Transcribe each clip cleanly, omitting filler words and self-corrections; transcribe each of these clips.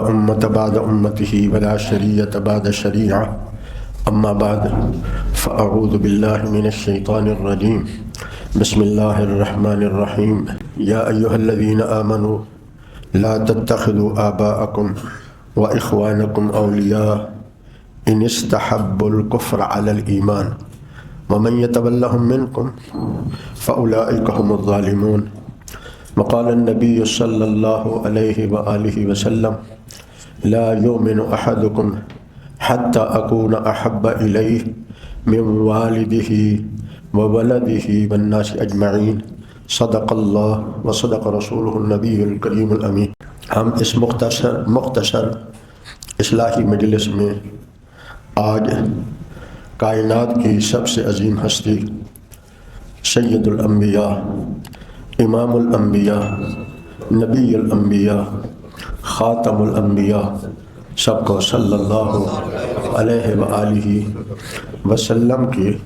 أمة بعد أمته ولا شريعة بعد شريعة أما بعد فأعوذ بالله من الشيطان الرجيم بسم الله الرحمن الرحيم يا أيها الذين آمنوا لا تتخذوا آباءكم وإخوانكم أولياء إن استحبوا الكفر على الإيمان ومن يتولهم منكم فأولئك هم الظالمون وقال النبي صلى الله عليه وآله وسلم لا يؤمن أحدكم حتى أكون أحب إليه من والده وولده والناس أجمعين صدق الله وصدق رسوله النبي الكريم الأمين. ہم اس مختصر اصلاحی مجلس میں آج کائنات کی سب سے عظیم ہستی سید الانبیاء امام الانبیاء نبی الانبیاء خاتم الانبیاء سب کو صلی اللہ علیہ وآلہ وسلم کی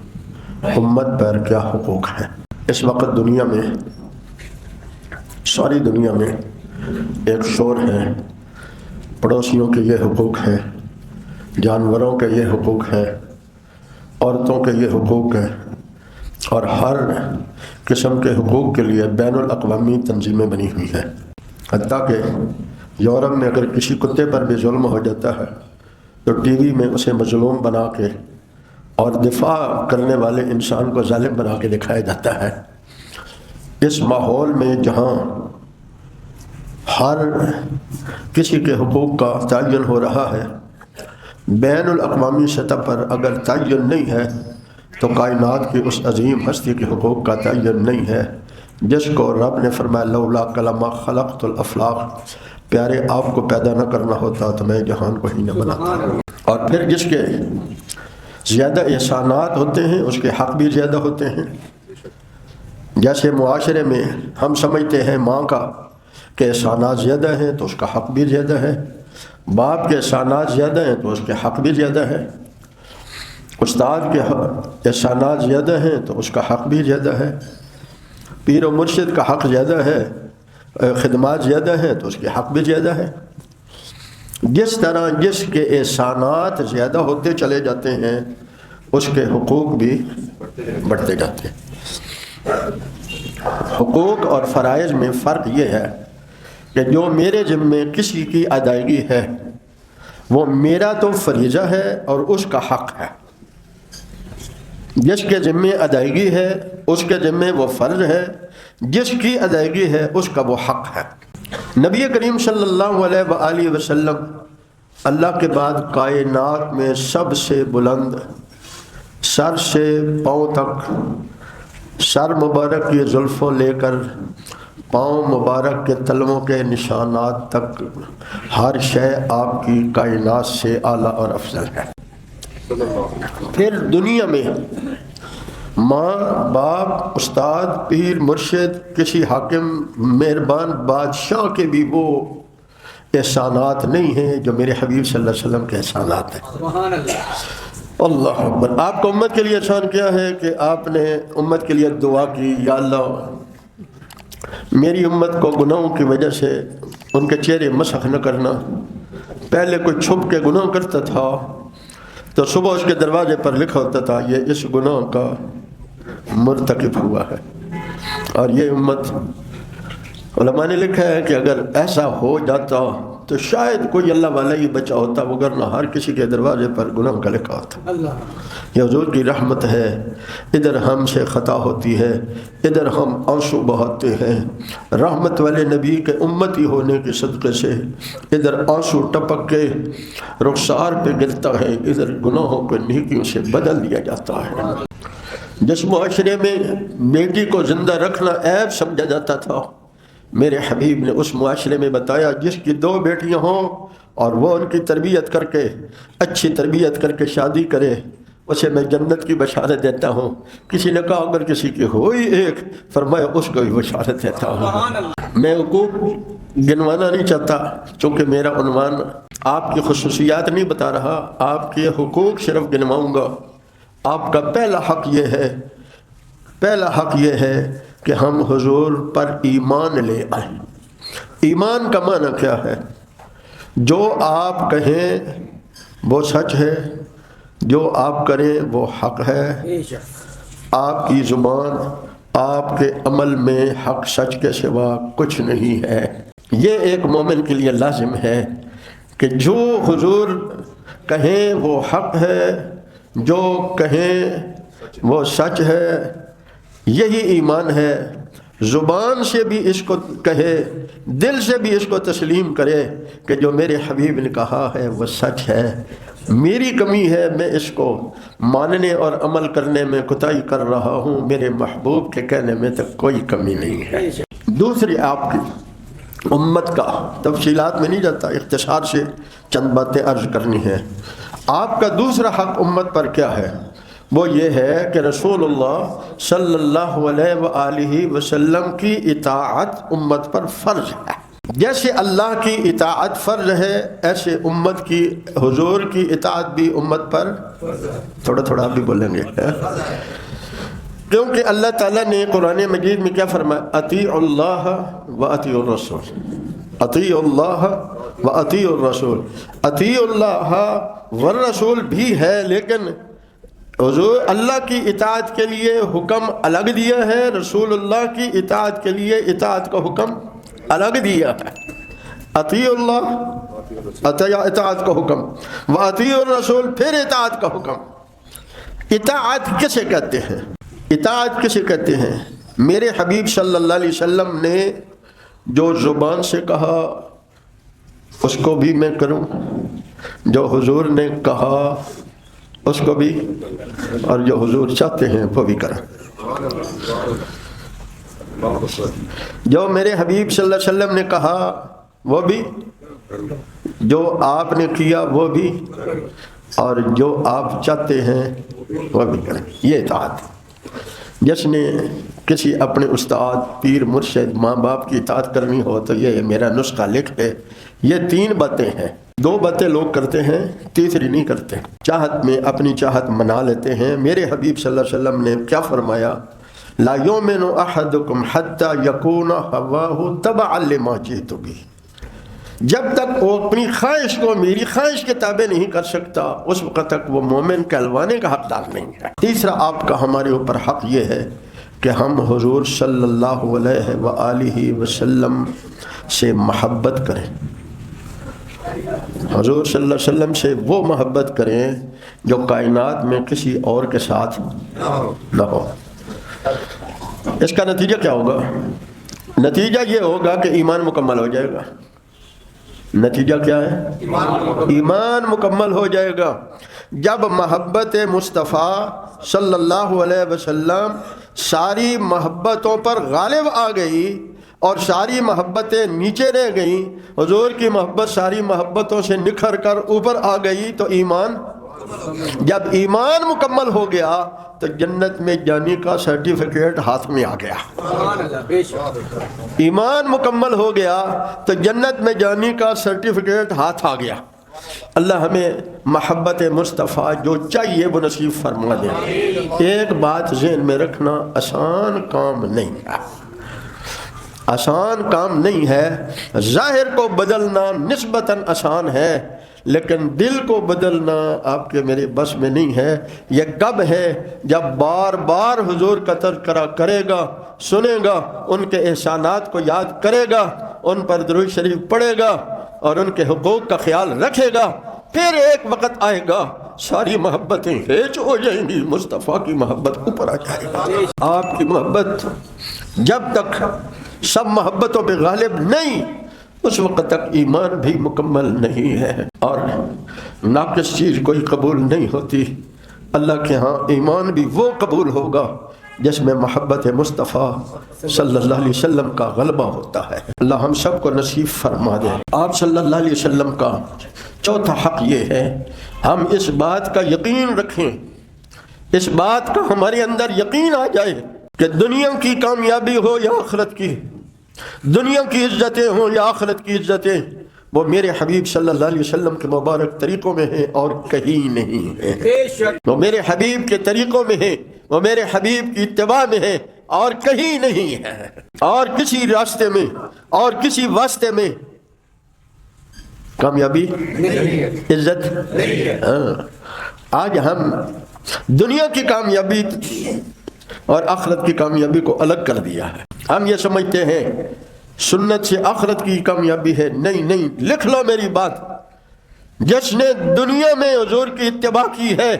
امت پر کیا حقوق ہیں. اس وقت دنیا میں ساری دنیا میں ایک شور ہے، پڑوسیوں کے یہ حقوق ہیں، جانوروں کے یہ حقوق ہیں، عورتوں کے یہ حقوق ہیں، اور ہر قسم کے حقوق کے لیے بین الاقوامی تنظیمیں بنی ہوئی ہیں. حتیٰ کہ یورپ میں اگر کسی کتے پر بھی ظلم ہو جاتا ہے تو ٹی وی میں اسے مظلوم بنا کے اور دفاع کرنے والے انسان کو ظالم بنا کے دکھایا جاتا ہے. اس ماحول میں جہاں ہر کسی کے حقوق کا تعین ہو رہا ہے، بین الاقوامی سطح پر اگر تعین نہیں ہے تو کائنات کی اس عظیم ہستی کے حقوق کا تعین نہیں ہے جس کو رب نے فرمایا لولا کلمہ خلقت الافلاق، پیارے آپ کو پیدا نہ کرنا ہوتا تو میں جہان کو ہی نہ بناتا. اور پھر جس کے زیادہ احسانات ہوتے ہیں اس کے حق بھی زیادہ ہوتے ہیں. جیسے معاشرے میں ہم سمجھتے ہیں ماں کا کہ احسانات زیادہ ہیں تو اس کا حق بھی زیادہ ہے، باپ کے احسانات زیادہ ہیں تو اس کے حق بھی زیادہ ہے، استاد کے احسانات زیادہ ہیں تو اس کا حق بھی زیادہ ہے، پیر و مرشد کا حق زیادہ ہے، خدمات زیادہ ہیں تو اس کے حق بھی زیادہ ہے. جس طرح جس کے احسانات زیادہ ہوتے چلے جاتے ہیں اس کے حقوق بھی بڑھتے جاتے ہیں. حقوق اور فرائض میں فرق یہ ہے کہ جو میرے ذمے کسی کی ادائیگی ہے وہ میرا تو فریضہ ہے اور اس کا حق ہے. جس کے ذمے ادائیگی ہے اس کے ذمے وہ فرض ہے، جس کی ادائیگی ہے اس کا وہ حق ہے. نبی کریم صلی اللہ علیہ وآلہ وسلم اللہ کے بعد کائنات میں سب سے بلند، سر سے پاؤں تک، سر مبارک کی زلفوں لے کر پاؤں مبارک کے تلووں کے نشانات تک ہر شے آپ کی کائنات سے اعلیٰ اور افضل ہے. پھر دنیا میں ماں باپ استاد پیر مرشد کسی حاکم مہربان بادشاہ کے بھی وہ احسانات نہیں ہیں جو میرے حبیب صلی اللہ علیہ وسلم کے احسانات ہیں. سبحان اللہ. اللہ اکبر. آپ کو امت کے لیے احسان کیا ہے کہ آپ نے امت کے لیے دعا کی، یا اللہ میری امت کو گناہوں کی وجہ سے ان کے چہرے مسخ نہ کرنا. پہلے کوئی چھپ کے گناہ کرتا تھا تو صبح اس کے دروازے پر لکھا ہوتا تھا یہ اس گناہ کا مرتکب ہوا ہے. اور یہ امت علماء نے لکھا ہے کہ اگر ایسا ہو جاتا تو شاید کوئی اللہ والا ہی بچا ہوتا، وگرنہ ہر کسی کے دروازے پر گناہ کا لکھا ہوتا. یہ حضور کی رحمت ہے. ادھر ہم سے خطا ہوتی ہے، ادھر ہم آنسو بہاتے ہیں، رحمت والے نبی کے امتی ہونے کے صدقے سے ادھر آنسو ٹپک کے رخسار پہ گرتا ہے، ادھر گناہوں کو نیکیوں سے بدل دیا جاتا ہے. جس معاشرے میں بیٹی کو زندہ رکھنا عیب سمجھا جاتا تھا، میرے حبیب نے اس معاشرے میں بتایا جس کی 2 بیٹیاں ہوں اور وہ ان کی تربیت کر کے اچھی تربیت کر کے شادی کرے اسے میں جنت کی بشارت دیتا ہوں. کسی نے کہا اگر کسی کی ہوئی ایک، فرمایا اس کو بھی بشارت دیتا ہوں. میں حقوق گنوانا نہیں چاہتا چونکہ میرا عنوان آپ کی خصوصیات نہیں بتا رہا، آپ کے حقوق صرف گنواؤں گا. آپ کا پہلا حق یہ ہے کہ ہم حضور پر ایمان لے آئیں. ایمان کا معنی کیا ہے؟ جو آپ کہیں وہ سچ ہے، جو آپ کریں وہ حق ہے، آپ کی زبان آپ کے عمل میں حق سچ کے سوا کچھ نہیں ہے۔ یہ ایک مومن کے لیے لازم ہے کہ جو حضور کہیں وہ حق ہے، جو کہیں وہ سچ ہے، یہی ایمان ہے۔ زبان سے بھی اس کو کہے، دل سے بھی اس کو تسلیم کرے کہ جو میرے حبیب نے کہا ہے وہ سچ ہے، میری کمی ہے، میں اس کو ماننے اور عمل کرنے میں کوتاہی کر رہا ہوں، میرے محبوب کے کہنے میں تو کوئی کمی نہیں ہے۔ دوسری آپ کی امت کا، تفصیلات میں نہیں جاتا، اختصار سے چند باتیں عرض کرنی ہیں۔ آپ کا دوسرا حق امت پر کیا ہے؟ وہ یہ ہے کہ رسول اللہ صلی اللہ علیہ وآلہ وسلم کی اطاعت امت پر فرض ہے۔ جیسے اللہ کی اطاعت فرض ہے، ایسے امت کی، حضور کی اطاعت بھی امت پر تھوڑا تھوڑا بھی بولیں گے، کیونکہ اللہ تعالیٰ نے قرآن مجید میں کیا فرمایا؟ اطیعوا اللہ و اطیعوا الرسول، اطیعوا اللہ و اطیعوا الرسول۔ اطیعوا اللہ والرسول بھی ہے، لیکن حضور اللہ کی اطاعت کے لیے حکم الگ دیا ہے، رسول اللہ کی اطاعت کے لیے اطاعت کا حکم الگ دیا ہے۔ اطیعوا اللہ، اطاعت کا حکم، و اطیعوا الرسول، پھر اطاعت کا حکم۔ اطاعت کسے کہتے ہیں؟ اطاعت کسے کہتے ہیں؟ میرے حبیب صلی اللہ علیہ وسلم نے جو زبان سے کہا اس کو بھی میں کروں، جو حضور نے کہا اس کو بھی، اور جو حضور چاہتے ہیں وہ بھی کریں۔ جو میرے حبیب صلی اللہ علیہ وسلم نے کہا وہ بھی، جو آپ نے کیا وہ بھی، اور جو آپ چاہتے ہیں وہ بھی کریں۔ یہ اطاعت۔ جس نے کسی اپنے استاد، پیر، مرشد، ماں باپ کی اطاعت کرنی ہو تو یہ میرا نسخہ لکھ لے۔ یہ تین باتیں ہیں، دو باتیں لوگ کرتے ہیں، تیسری نہیں کرتے۔ چاہت میں اپنی چاہت منا لیتے ہیں۔ میرے حبیب صلی اللہ علیہ وسلم نے کیا فرمایا؟ لا یؤمن احدکم حتی یکون ہواہ تبعا لما جئت بہ۔ جب تک وہ اپنی خواہش کو میری خواہش کے تابع نہیں کر سکتا، اس وقت تک وہ مومن کہلوانے کا حقدار نہیں ہے۔ تیسرا آپ کا ہمارے اوپر حق یہ ہے کہ ہم حضور صلی اللہ علیہ وآلہ وسلم سے محبت کریں، حضور صلی اللہ علیہ وسلم سے وہ محبت کریں جو کائنات میں کسی اور کے ساتھ نہ ہو۔ اس کا نتیجہ کیا ہوگا؟ نتیجہ یہ ہوگا کہ ایمان مکمل ہو جائے گا۔ نتیجہ کیا ہے؟ ایمان مکمل ہو جائے گا۔ جب محبت مصطفیٰ صلی اللہ علیہ وسلم ساری محبتوں پر غالب آ گئی اور ساری محبتیں نیچے رہ گئیں، حضور کی محبت ساری محبتوں سے نکھر کر اوپر آ گئی، تو ایمان، جب ایمان مکمل ہو گیا تو جنت میں جانے کا سرٹیفکیٹ ہاتھ میں آ گیا۔ ایمان مکمل ہو گیا تو جنت میں جانے کا سرٹیفکیٹ ہاتھ آ گیا۔ اللہ ہمیں محبت مصطفیٰ جو چاہیے وہ نصیب فرما دے۔ ایک بات ذہن میں رکھنا، آسان کام نہیں ہے، آسان کام نہیں ہے۔ ظاہر کو بدلنا نسبتاً آسان ہے، لیکن دل کو بدلنا آپ کے میرے بس میں نہیں ہے۔ یہ کب ہے؟ جب بار بار حضور کا تذکرہ کرے گا، سنے گا، ان کے احسانات کو یاد کرے گا، ان پر درود شریف پڑھے گا اور ان کے حقوق کا خیال رکھے گا، پھر ایک وقت آئے گا ساری محبتیں ہیچ ہو جائیں گی، مصطفیٰ کی محبت اوپر آ جائے گی۔ آپ کی محبت جب تک سب محبتوں پہ غالب نہیں، اس وقت تک ایمان بھی مکمل نہیں ہے، اور ناقص چیز کوئی قبول نہیں ہوتی۔ اللہ کے ہاں ایمان بھی وہ قبول ہوگا جس میں محبت مصطفیٰ صلی اللہ علیہ وسلم کا غلبہ ہوتا ہے۔ اللہ ہم سب کو نصیب فرما دے۔ آپ صلی اللہ علیہ وسلم کا چوتھا حق یہ ہے، ہم اس بات کا یقین رکھیں، اس بات کا ہمارے اندر یقین آ جائے کہ دنیا کی کامیابی ہو یا آخرت کی، دنیا کی عزتیں ہوں یا آخرت کی عزتیں، وہ میرے حبیب صلی اللہ علیہ وسلم کے مبارک طریقوں میں ہیں اور کہیں نہیں ہیں۔ وہ میرے حبیب کے طریقوں میں ہیں، وہ میرے حبیب کی اتباع میں ہیں اور کہیں نہیں ہے، اور کسی راستے میں اور کسی واسطے میں کامیابی عزت ہاں۔ آج ہم دنیا کی کامیابی اور آخرت کی کامیابی کو الگ کر دیا ہے۔ ہم یہ سمجھتے ہیں سنت سے آخرت کی کامیابی ہے۔ نہیں نہیں، لکھ لو میری بات، جس نے دنیا میں حضور کی اتباع کی ہے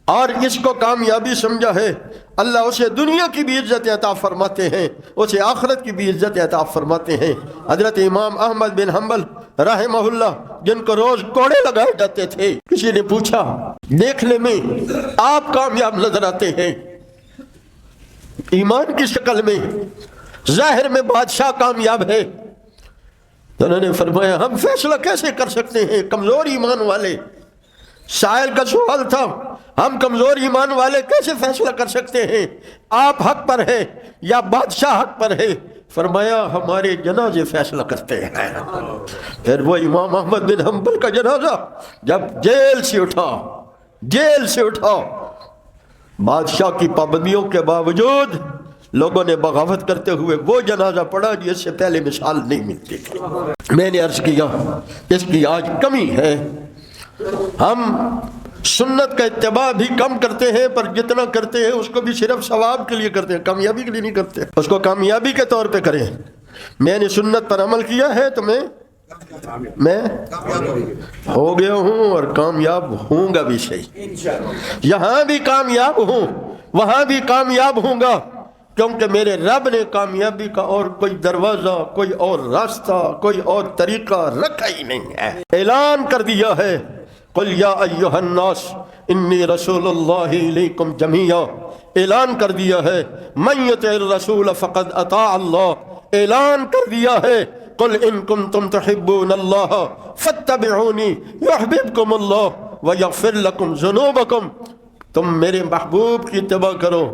اور اس کو کامیابی سمجھا ہے، اللہ اسے دنیا کی بھی عزت عطا فرماتے ہیں، اسے آخرت کی بھی عزت عطا فرماتے ہیں۔ حضرت امام احمد بن حنبل رحمہ اللہ، جن کو روز کوڑے لگائے جاتے تھے، کسی نے پوچھا دیکھنے میں آپ کامیاب نظر آتے ہیں، ایمان کی شکل میں، ظاہر میں بادشاہ کامیاب ہے، تو انہوں نے فرمایا ہم فیصلہ کیسے کر سکتے ہیں کمزور ایمان والے؟ سائل کا سوال تھا، ہم کمزور ایمان والے کیسے فیصلہ کر سکتے ہیں؟ آپ حق پر ہیں یا بادشاہ حق پر ہے؟ فرمایا ہمارے جنازے فیصلہ کرتے ہیں۔ پھر وہ امام احمد بن حنبل کا جنازہ جب جیل سے اٹھا، بادشاہ کی پابندیوں کے باوجود لوگوں نے بغاوت کرتے ہوئے وہ جنازہ پڑھا جس سے پہلے مثال نہیں ملتی تھی۔ میں نے عرض کیا اس کی آج کمی ہے، ہم سنت کا اتباع بھی کم کرتے ہیں، پر جتنا کرتے ہیں اس کو بھی صرف ثواب کے لیے کرتے ہیں، کامیابی کے لیے نہیں کرتے۔ اس کو کامیابی کے طور پہ کریں، میں نے سنت پر عمل کیا ہے تو میں ہو گیا ہوں اور کامیاب ہوں گا بھی صحیح، یہاں بھی کامیاب ہوں وہاں بھی کامیاب ہوں گا، کیونکہ میرے رب نے کامیابی کا اور کوئی دروازہ، کوئی اور راستہ، کوئی اور طریقہ رکھا ہی نہیں ہے۔ اعلان کر دیا ہے قل یا ایھا الناس انی رسول اللہ الیکم جمیعا، اعلان کر دیا ہے من یطع الرسول فقد اطاع اللہ، اعلان کر دیا ہے قل ان کنتم تحبون اللہ فاتبعونی یحببکم اللہ ویغفر لکم ذنوبکم، تم میرے محبوب کی اتباع کرو،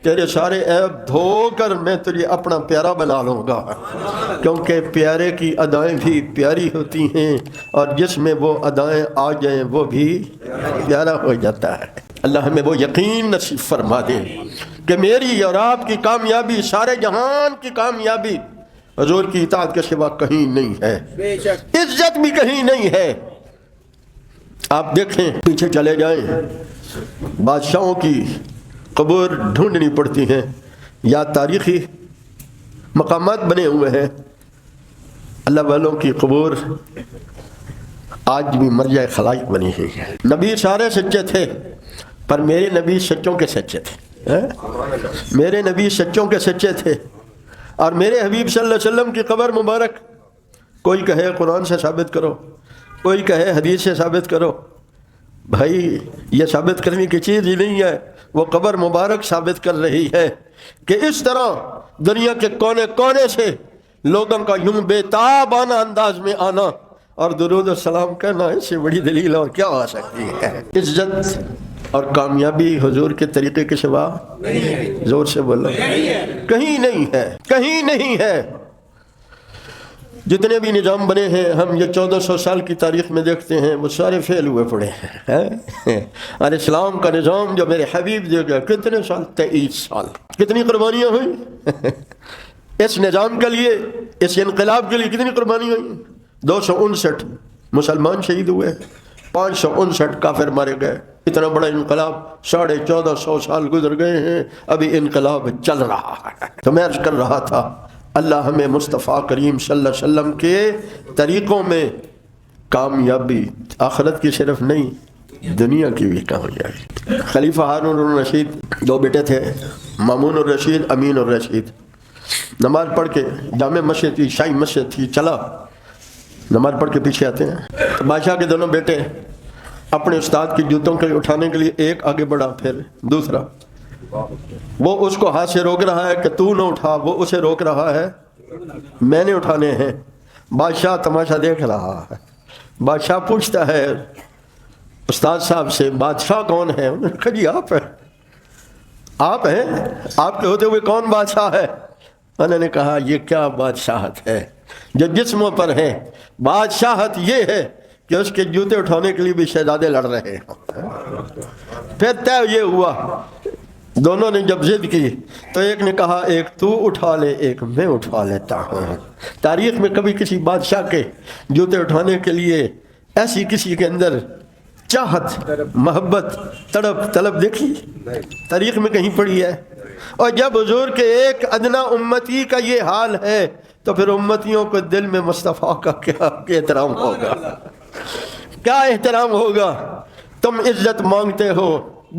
تیرے سارے عیب دھو کر میں تجھے اپنا پیارا بنا لوں گا، کیونکہ پیارے کی ادائیں بھی پیاری ہوتی ہیں اور جس میں وہ ادائیں آ جائیں وہ بھی پیارا ہو جاتا ہے۔ اللہ ہمیں وہ یقین نصیب فرما دے کہ میری اور آپ کی کامیابی، سارے جہان کی کامیابی حضور کی اطاعت کے سوا کہیں نہیں ہے، عزت بھی کہیں نہیں ہے۔ آپ دیکھیں پیچھے چلے جائیں، بادشاہوں کی قبور ڈھونڈنی پڑتی ہیں یا تاریخی مقامات بنے ہوئے ہیں، اللہ والوں کی قبور آج بھی مرجع خلائق بنی ہوئی ہے۔ نبی سارے سچے تھے پر میرے نبی سچوں کے سچے تھے، میرے نبی سچوں کے سچے تھے، اور میرے حبیب صلی اللہ علیہ وسلم کی قبر مبارک کوئی کہے قرآن سے ثابت کرو، کوئی کہے حدیث سے ثابت کرو، بھائی یہ ثابت کرنے کی چیز ہی نہیں ہے، وہ قبر مبارک ثابت کر رہی ہے کہ اس طرح دنیا کے کونے کونے سے لوگوں کا یوں بے تابانہ انداز میں آنا اور درود و سلام کہنا، اس سے بڑی دلیل اور کیا آ سکتی ہے؟ عزت اور کامیابی حضور کے طریقے کے سوا زور سے بولو کہیں نہیں ہے، کہیں نہیں ہے۔ جتنے بھی نظام بنے ہیں ہم یہ 1400 سال کی تاریخ میں دیکھتے ہیں، وہ سارے فیل ہوئے پڑے ہیں۔ اور اسلام کا نظام جو میرے حبیب دے گیا کتنے سال؟ 23 سال، کتنی قربانیاں ہوئیں اس نظام کے لیے، اس انقلاب کے لیے کتنی قربانیاں ہوئیں؟ 259 مسلمان شہید ہوئے، 559 کافر مارے گئے، اتنا بڑا انقلاب، 1450 سال گزر گئے ہیں، ابھی انقلاب چل رہا ہے۔ تو میں عرض کر رہا تھا اللہ ہمیں مصطفیٰ کریم صلی اللہ علیہ وسلم کے طریقوں میں کامیابی، آخرت کی صرف نہیں دنیا کی بھی کامیابی۔ خلیفہ ہارون الرشید 2 بیٹے تھے، مامون الرشید، امین الرشید۔ نماز پڑھ کے جامع مسجد تھی، شاہی مسجد تھی، چلا نماز پڑھ کے پیچھے آتے ہیں تو بادشاہ کے دونوں بیٹے اپنے استاد کی جوتوں کے اٹھانے کے لیے ایک آگے بڑھا، پھر دوسرا، وہ اس کو ہاتھ سے روک رہا ہے کہ تو نہ اٹھا، وہ اسے روک رہا ہے میں نے اٹھانے ہیں۔ بادشاہ تماشا دیکھ رہا ہے، بادشاہ پوچھتا ہے استاد صاحب سے بادشاہ کون ہے؟ انہوں نے کہا جی آپ ہیں، آپ ہیں، آپ کے ہوتے ہوئے کون بادشاہ ہے؟ انہوں نے کہا یہ کیا بادشاہت ہے جو جسموں پر ہے، بادشاہت یہ ہے کہ اس کے جوتے اٹھانے کے لیے بھی شہزادے لڑ رہے ہیں۔ پھر طے یہ ہوا دونوں نے جب ضد کی تو ایک نے کہا ایک تو اٹھا لے ایک میں اٹھا لیتا ہوں۔ تاریخ میں کبھی کسی بادشاہ کے جوتے اٹھانے کے لیے ایسی کسی کے اندر چاہت، محبت، طلب دیکھی؟ تاریخ میں کہیں پڑھی ہے؟ اور جب حضور کے ایک ادنا امتی کا یہ حال ہے تو پھر امتیوں کو دل میں مصطفیٰ کا کیا احترام ہوگا، کیا احترام ہوگا؟ تم عزت مانگتے ہو،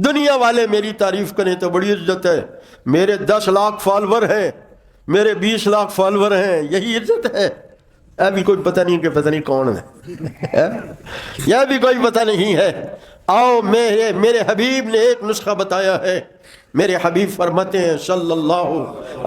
دنیا والے میری تعریف کریں تو بڑی عزت ہے، میرے 10 لاکھ فالور ہیں، میرے 20 لاکھ فالور ہیں، یہی عزت ہے؟ ابھی کوئی پتہ نہیں کہ پتہ نہیں کون ہے، یہ بھی کوئی پتہ نہیں ہے۔ آؤ میرے حبیب نے ایک نسخہ بتایا ہے۔ میرے حبیب فرماتے ہیں صلی اللہ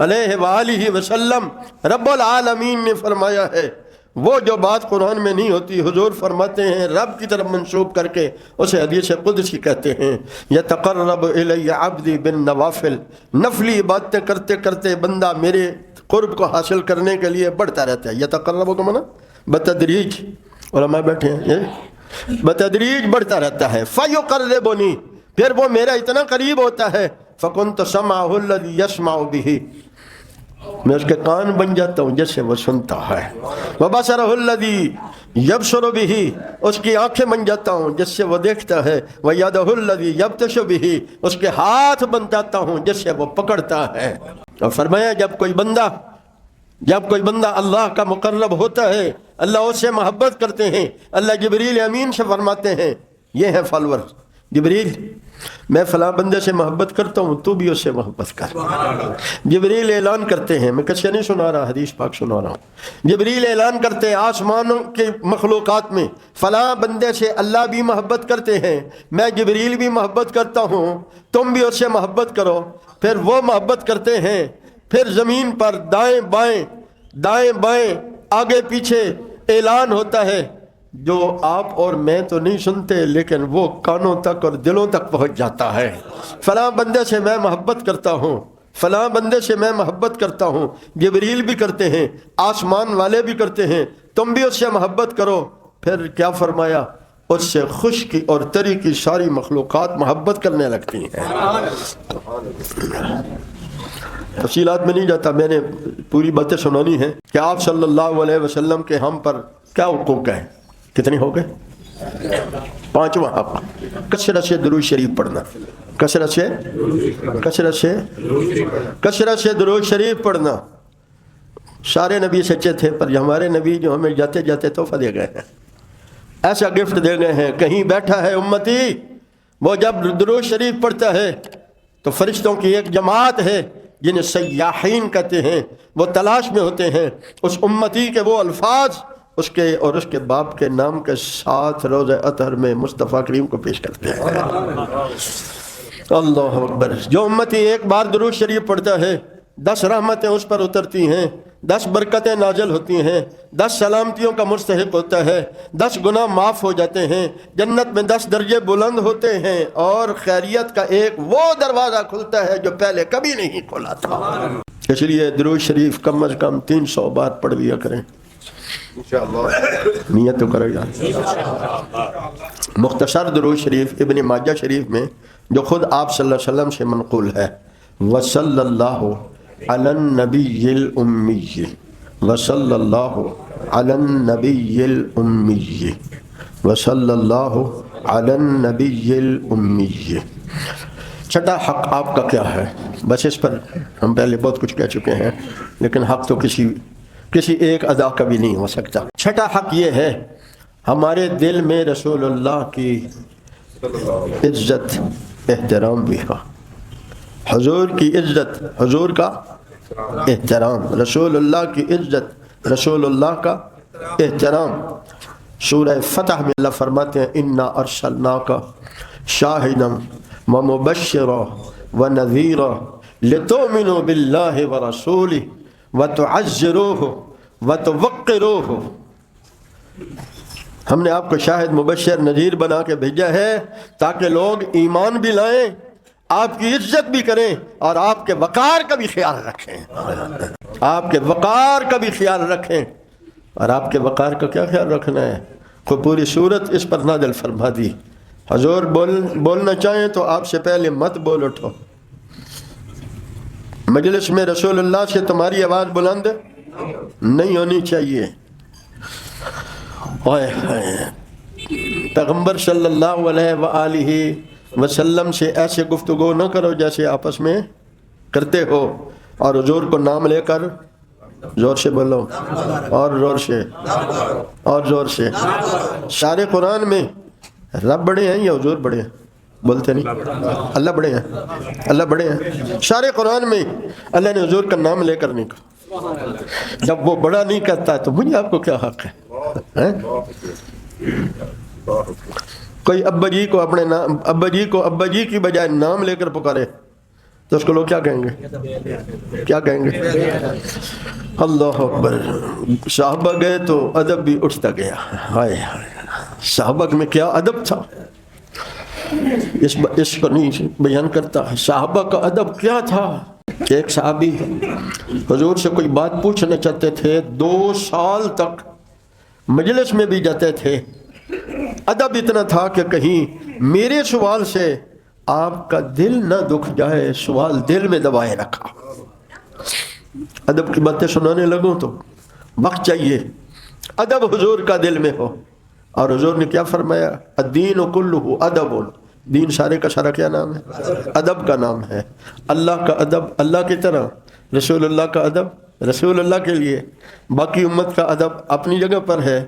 علیہ وآلہ وسلم، رب العالمین نے فرمایا ہے وہ جو بات قرآن میں نہیں ہوتی، حضور فرماتے ہیں رب کی طرف منسوب کر کے اسے حدیث قدسی کہتے ہیں۔ یتقرب الی عبدی بالنوافل، نفلی باتیں کرتے کرتے بندہ میرے قرب کو حاصل کرنے کے لیے بڑھتا رہتا ہے۔ یتقرب کا معنی بتدریج، علماء بیٹھے ہیں، بتدریج بڑھتا رہتا ہے۔ فیقربنی، پھر وہ میرا اتنا قریب ہوتا ہے، فکنت سمعہ الذی یسمع بہ، میں اس کے کان بن جاتا ہوں جس سے وہ سنتا ہے۔ وبصرہ الذی یبصر بہ، اس کی آنکھیں بن جاتا ہوں جس سے وہ دیکھتا ہے۔ ویدہ الذی یبطش بہ، اس کے ہاتھ بن جاتا ہوں جس سے وہ پکڑتا ہے۔ اور فرمایا جب کوئی بندہ اللہ کا مقرب ہوتا ہے، اللہ اس سے محبت کرتے ہیں، اللہ جبریل امین سے فرماتے ہیں یہ ہے فالور، جبریل میں فلاں بندے سے محبت کرتا ہوں، تو بھی اس سے محبت کر۔ جبریل اعلان کرتے ہیں، میں کچھ نہیں سنا رہا، حدیث پاک سنا رہا ہوں، جبریل اعلان کرتے ہیں آسمانوں کے مخلوقات میں فلاں بندے سے اللہ بھی محبت کرتے ہیں، میں جبریل بھی محبت کرتا ہوں، تم بھی اس سے محبت کرو۔ پھر وہ محبت کرتے ہیں، پھر زمین پر دائیں بائیں آگے پیچھے اعلان ہوتا ہے جو آپ اور میں تو نہیں سنتے لیکن وہ کانوں تک اور دلوں تک پہنچ جاتا ہے۔ فلاں بندے سے میں محبت کرتا ہوں، فلاں بندے سے میں محبت کرتا ہوں، جبریل بھی کرتے ہیں، آسمان والے بھی کرتے ہیں، تم بھی اس سے محبت کرو۔ پھر کیا فرمایا؟ اس سے خوش کی اور تری کی ساری مخلوقات محبت کرنے لگتی ہیں۔ تفصیلات میں نہیں جاتا، میں نے پوری باتیں سنانی ہیں کہ آپ صلی اللہ علیہ وسلم کے ہم پر کیا حقوق ہیں۔ کتنے ہو گئے؟ 5واں حق، کثرت سے درود شریف پڑھنا، کثرت سے درود شریف پڑھنا۔ سارے نبی سچے تھے پر ہمارے نبی جو ہمیں جاتے جاتے تحفہ دے گئے ہیں، ایسا گفٹ دے گئے ہیں۔ کہیں بیٹھا ہے امتی، وہ جب درود شریف پڑھتا ہے تو فرشتوں کی ایک جماعت ہے جنہیں سیاحین کہتے ہیں، وہ تلاش میں ہوتے ہیں اس امتی کے وہ الفاظ اس کے اور اس کے باپ کے نام کے ساتھ روزہ اطہر میں مصطفیٰ کریم کو پیش کرتے ہیں۔ اللہ اکبر۔ جو امتی ایک بار درود شریف پڑھتا ہے 10 رحمتیں اس پر اترتی ہیں، 10 برکتیں نازل ہوتی ہیں، 10 سلامتیوں کا مستحق ہوتا ہے، 10 گناہ معاف ہو جاتے ہیں، جنت میں 10 درجے بلند ہوتے ہیں، اور خیریت کا ایک وہ دروازہ کھلتا ہے جو پہلے کبھی نہیں کھلا تھا۔ اس لیے درود شریف کم از کم 300 بار پڑھ لیا کریں انشاءاللہ، نیت تو کرے گا۔ مختصر درود شریف ابن ماجہ شریف میں جو خود آپ صلی اللہ علیہ وسلم سے منقول ہے، وصلی اللہ علی النبی الامی، وصلی اللہ علی النبی الامی، وصلی اللہ علی النبی الامی۔ چھٹا حق آپ کا کیا ہے؟ بس اس پر ہم پہلے بہت کچھ کہہ چکے ہیں، لیکن حق تو کسی ایک ادا کا بھی نہیں ہو سکتا۔ چھٹا حق یہ ہے ہمارے دل میں رسول اللہ کی عزت احترام بھی ہو، حضور کی عزت، حضور کا احترام، رسول اللہ کی عزت، رسول اللہ کا احترام۔ سورہ فتح میں اللہ فرماتے ہیں انا ارسلناک شاہدا ومبشرا ونذیرا لتؤمنوا باللہ ورسولہ وتعزروہ وتوقروہ۔ ہم نے آپ کو شاہد مبشر نذیر بنا کے بھیجا ہے تاکہ لوگ ایمان بھی لائیں، آپ کی عزت بھی کریں اور آپ کے وقار کا بھی خیال رکھیں، آپ کے وقار کا بھی خیال رکھیں۔ اور آپ کے وقار کا کیا خیال رکھنا ہے؟ کوئی پوری صورت اس پر نازل فرما دی۔ حضور بولنا چاہیں تو آپ سے پہلے مت بول اٹھو، مجلس میں رسول اللہ سے تمہاری آواز بلند نہیں ہونی چاہیے۔ پیغمبر صلی اللہ علیہ وآلہ وسلم سے ایسے گفتگو نہ کرو جیسے آپس میں کرتے ہو، اور حضور کو نام لے کر زور سے بولو، اور زور سے، اور زور سے۔ سارے قرآن میں رب بڑے ہیں یا حضور بڑے ہیں؟ بولتے نہیں، اللہ بڑے ہیں، اللہ بڑے ہیں۔ سارے قرآن میں اللہ نے حضور کا نام لے کر نہیں کہا۔ جب وہ بڑا نہیں کہتا ہے تو مجھے آپ کو کیا حق ہے؟ کوئی ابا جی کو اپنے نام، ابا جی کی بجائے نام لے کر پکارے تو اس کو لوگ کیا کہیں گے؟ کیا کہیں گے؟ اللہ اکبر۔ صحابہ گئے تو ادب بھی اٹھتا گیا۔ ہائے ہائے، صحابہ میں کیا ادب تھا، اس کو نہیں بیان کرتا۔ صحابہ کا ادب کیا تھا؟ ایک صحابی حضور سے کوئی بات پوچھنا چاہتے تھے، 2 سال تک مجلس میں بھی جاتے تھے، ادب اتنا تھا کہ کہیں میرے سوال سے آپ کا دل نہ دکھ جائے، سوال دل میں دبائے رکھا۔ ادب کی باتیں سنانے لگوں تو وقت چاہیے، ادب حضور کا دل میں ہو۔ اور حضور نے کیا فرمایا؟ الدین کلہ ادب، دین سارے کا سارا کیا نام ہے؟ ادب کا نام ہے۔ اللہ کا ادب اللہ کی طرح، رسول اللہ کا ادب رسول اللہ کے لیے، باقی امت کا ادب اپنی جگہ پر ہے۔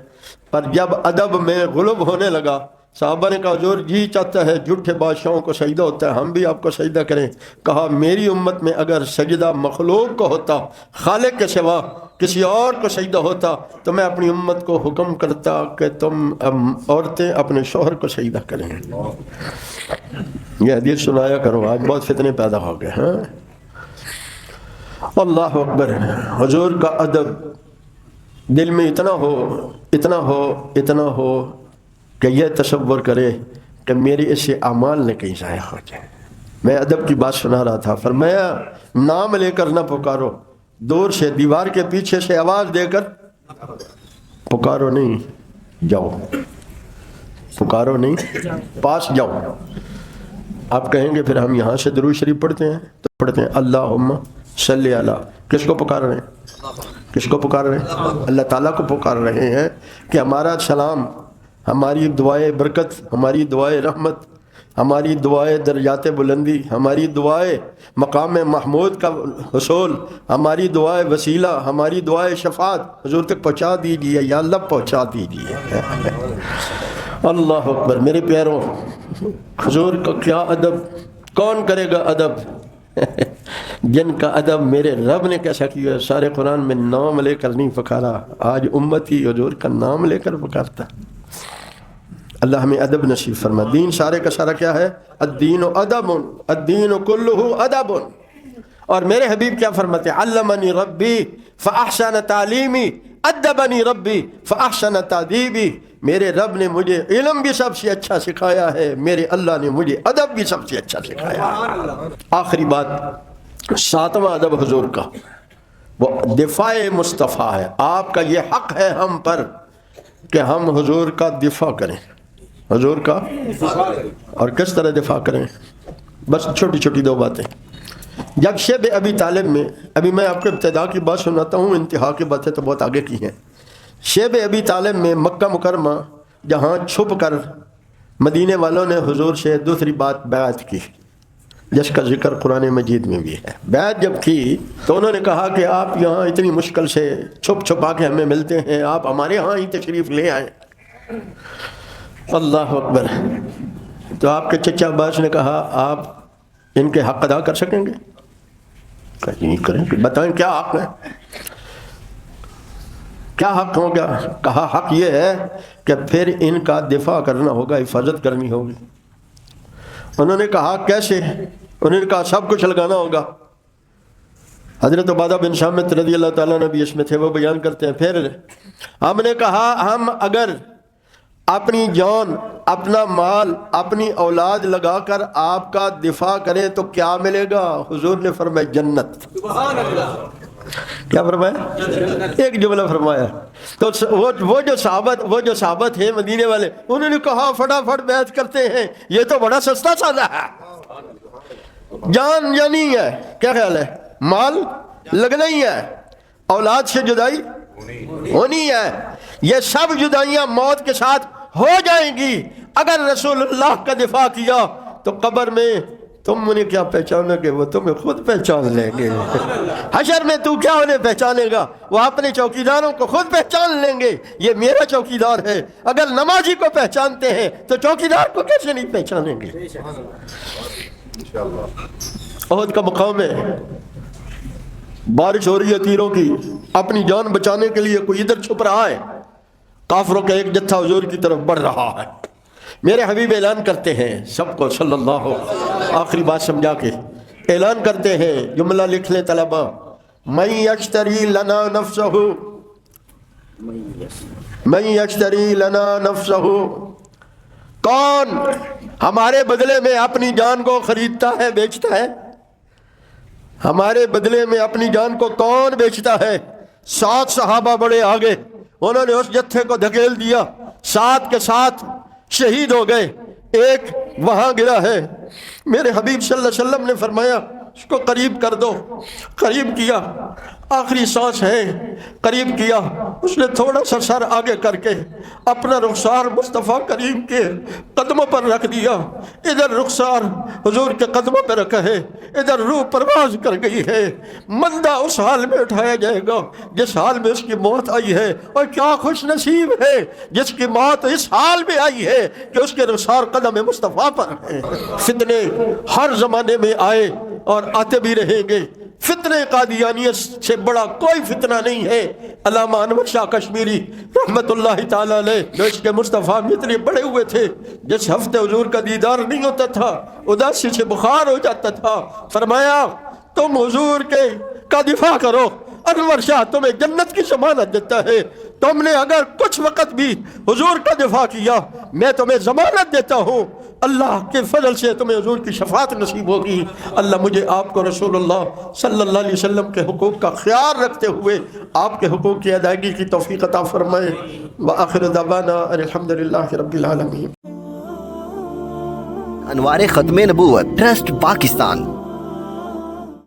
پر جب ادب میں غلب ہونے لگا، صحابہ نے کہا حضور جی چاہتا ہے جھوٹے بادشاہوں کو سجدہ ہوتا ہے، ہم بھی آپ کو سجدہ کریں۔ کہا میری امت میں اگر سجدہ مخلوق کو ہوتا، خالق کے سوا کسی اور کو سجدہ ہوتا، تو میں اپنی امت کو حکم کرتا کہ تم عورتیں اپنے شوہر کو سجدہ کریں۔ یہ حدیث سنایا کرو، آج بہت فتنے پیدا ہو گئے ہیں۔ اللہ اکبر۔ حضور کا ادب دل میں اتنا ہو، اتنا ہو، اتنا ہو کہ یہ تصور کرے کہ میرے اس سے اعمال نہ کہیں ضائع ہو جائے۔ میں ادب کی بات سنا رہا تھا، فرمایا نام لے کر نہ پکارو، دور سے دیوار کے پیچھے سے آواز دے کر پکارو نہیں، جاؤ، پکارو نہیں، پاس جاؤ۔ آپ کہیں گے پھر ہم یہاں سے درود شریف پڑھتے ہیں تو پڑھتے ہیں اللہم صلی علی، کس کو پکار رہے ہیں؟ کس کو پکار رہے ہیں؟ اللہ تعالیٰ کو پکار رہے ہیں کہ ہمارا سلام، ہماری دعائے برکت، ہماری دعائے رحمت، ہماری دعائے درجات بلندی، ہماری دعائے مقام محمود کا حصول، ہماری دعائے وسیلہ، ہماری دعائے شفاعت حضور تک پہنچا دیجیے یا اللہ پہنچا دیجیے۔ اللہ اکبر۔ میرے پیاروں، حضور کا کیا ادب، کون کرے گا ادب؟ جن کا ادب میرے رب نے کیسا کیا، سارے قرآن میں نام لے کر نہیں پکارا، آج امتی حضور کا نام لے کر پکارتا۔ اللہ ہمیں ادب نصیب فرما۔ دین سارے کا سارا کیا ہے؟ الدین ادب، الدین کلہ ادب۔ اور میرے حبیب کیا فرماتے ہیں؟ علمنی ربی فاحسن تعلیمی، ادبنی ربی فاحسن تادیبی۔ میرے رب نے مجھے علم بھی سب سے اچھا سکھایا ہے، میرے اللہ نے مجھے ادب بھی سب سے اچھا سکھایا ہے۔ آخری بات، 7واں ادب حضور کا، وہ دفاع مصطفیٰ ہے۔ آپ کا یہ حق ہے ہم پر کہ ہم حضور کا دفاع کریں، حضور کا۔ اور کس طرح دفاع کریں؟ بس چھوٹی چھوٹی 2 باتیں۔ جب شیب ابی طالب میں، ابھی میں آپ کو ابتدا کی بات سناتا ہوں، انتہا کی باتیں تو بہت آگے کی ہیں۔ شیب ابی طالب میں مکہ مکرمہ جہاں چھپ کر مدینے والوں نے حضور سے دوسری بات بیعت کی، جس کا ذکر قرآن مجید میں بھی ہے۔ بیعت جب کی تو انہوں نے کہا کہ آپ یہاں اتنی مشکل سے چھپ چھپا کے ہمیں ملتے ہیں، آپ ہمارے ہاں ہی تشریف لے آئیں۔ اللہ اکبر۔ تو آپ کے چچا عباس نے کہا آپ ان کے حق ادا کر سکیں گے؟ کہیں کریں، بتائیں کیا حق ہے، کیا حق ہوگا؟ کہا حق یہ ہے کہ پھر ان کا دفاع کرنا ہوگا، حفاظت کرنی ہوگی۔ انہوں نے کہا کیسے؟ انہوں نے کہا سب کچھ لگانا ہوگا۔ حضرت عبادہ بن صامت رضی اللہ تعالیٰ نے بھی اس میں تھے، وہ بیان کرتے ہیں۔ پھر ہم نے کہا ہم اگر اپنی جان، اپنا مال، اپنی اولاد لگا کر آپ کا دفاع کریں تو کیا ملے گا؟ حضور نے فرمایا جنت۔ کیا فرمایا؟ ایک جملہ فرمایا۔ تو وہ جو صحابہ تھے مدینے والے، انہوں نے کہا فٹافٹ بیعت کرتے ہیں، یہ تو بڑا سستا سودا ہے، جان یا نہیں ہے؟ کیا خیال ہے؟ مال لگنا ہی ہے، اولاد سے جدائی ہونی ہے، یہ سب جدائیاں موت کے ساتھ ہو جائیں گی۔ اگر رسول اللہ کا دفاع کیا تو قبر میں تم انہیں کیا پہچانو گے، وہ تمہیں خود پہچان لیں گے۔ حشر میں تو کیا انہیں پہچانے گا، وہ اپنے چوکیداروں کو خود پہچان لیں گے، یہ میرا چوکیدار ہے۔ اگر نمازی کو پہچانتے ہیں تو چوکیدار کو کیسے نہیں پہچانیں گے؟ احد کا مقام ہے، بارش ہو رہی ہے تیروں کی، اپنی جان بچانے کے لیے کوئی ادھر چھپ رہا ہے، کافروں کا ایک جتھا حضور کی طرف بڑھ رہا ہے۔ میرے حبیب اعلان کرتے ہیں سب کو صلی اللہ علیہ، آخری بات سمجھا کے اعلان کرتے ہیں، جملہ لکھ لیں طلبہ، من یشتری لنا نفسہ، من یشتری لنا نفسہ، کون ہمارے بدلے میں اپنی جان کو خریدتا ہے، بیچتا ہے؟ ہمارے بدلے میں اپنی جان کو کون بیچتا ہے؟ 7 صحابہ بڑے آگے، انہوں نے اس جتھے کو دھکیل دیا، 7 کے 7 شہید ہو گئے، ایک وہاں گرا ہے۔ میرے حبیب صلی اللہ علیہ وسلم نے فرمایا اس کو قریب کر دو، قریب کیا، آخری سانس ہے، قریب کیا، اس نے تھوڑا سا سر آگے کر کے اپنا رخسار مصطفیٰ کریم کے قدموں پر رکھ دیا، ادھر رخسار حضور کے قدموں پر رکھا ہے، ادھر روح پرواز کر گئی ہے۔ مندہ اس حال میں اٹھایا جائے گا جس حال میں اس کی موت آئی ہے، اور کیا خوش نصیب ہے جس کی موت اس حال میں آئی ہے کہ اس کے رخسار قدم مصطفیٰ پر ہے۔ فتنے ہر زمانے میں آئے اور آتے بھی رہیں گے، فتنہ قادیانیت سے بڑا کوئی فتنہ نہیں ہے۔ علامہ انور شاہ کشمیری رحمت اللہ تعالیٰ علیہ جو اس کے مصطفیٰ میں اتنے بڑے ہوئے تھے، جس ہفتے حضور کا دیدار نہیں ہوتا تھا اداسی سے بخار ہو جاتا تھا، فرمایا تم حضور کا دفاع کرو، انور شاہ تمہیں جنت کی ضمانت دیتا ہے، تم نے اگر کچھ وقت بھی حضور کا دفاع کیا میں تمہیں ضمانت دیتا ہوں اللہ کے فضل سے تمہیں حضور کی شفاعت نصیب ہوگی۔ اللہ مجھے آپ کو رسول اللہ صلی اللہ علیہ وسلم کے حقوق کا خیال رکھتے ہوئے آپ کے حقوق کی ادائیگی کی توفیق عطا فرمائے۔ وآخر دعوانا الحمدللہ رب العالمین۔ انوار ختم نبوت ٹرسٹ پاکستان